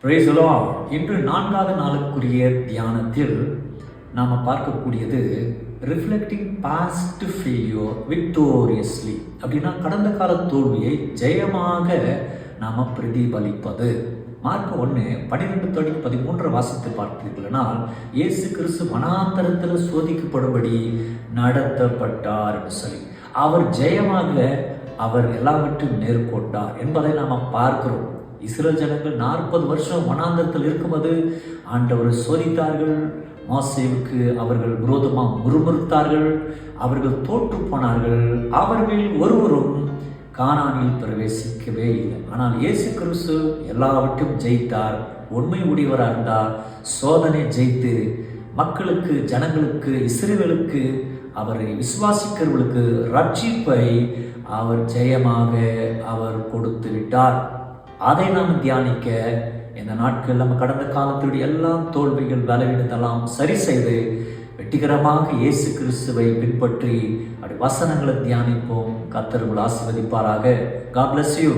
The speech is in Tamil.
Praise the Lord. இன்று 4வது நாளுக்குரிய தியானத்தில் நாம் பார்க்கக்கூடியது ரிஃப்ளெக்டிங் பாஸ்ட் ஃபெயிலியர் விக்டோரியஸ்லி. அப்படின்னா கடந்த கால தோல்வியை ஜெயமாக நாம் பிரதிபலிப்பது. மார்க் 1:12-13 வாசித்து பார்த்தீர்களால், இயேசு கிறிஸ்து வனாந்தரத்தில் சோதிக்கப்படும்படி நடத்தப்பட்டார் என்று சொல்லி அவர் ஜெயமாக அவர் எல்லாவற்றையும் மேற்கொண்டார் என்பதை நாம் பார்க்கிறோம். இஸ்ரேல் ஜனங்கள் 40 வருஷம் வனாந்தரத்தில் இருக்கும்போது ஆண்டவரை சோதித்தார்கள். மோசேவுக்கு அவர்கள் விரோதமாக முறுமுறுத்தார்கள். அவர்கள் தோற்று போனார்கள். அவர்கள் ஒருவரும் கானானில் பிரவேசிக்கவே இல்லை. ஆனால் இயேசு கிறிஸ்து எல்லாவற்றையும் ஜெயித்தார். உண்மை உடையவராக இருந்தார். சோதனை ஜெயித்து மக்களுக்கு, ஜனங்களுக்கு, இஸ்ரவேலுக்கு, அவரை விசுவாசிக்கிறவர்களுக்கு ரட்சிப்பை அவர் ஜெயமாக அவர் கொடுத்து விட்டார். அதை நாம் தியானிக்க இந்த நாட்கள் நம்ம கடந்த காலத்துடைய எல்லா தோல்விகள், பலவீனத்தெல்லாம் சரி செய்து வெற்றிகரமாக இயேசு கிறிஸ்துவை பின்பற்றி அப்படி வசனங்களை தியானிப்போம். கர்த்தர் உங்களை ஆசீர்வதிப்பாராக. God bless you.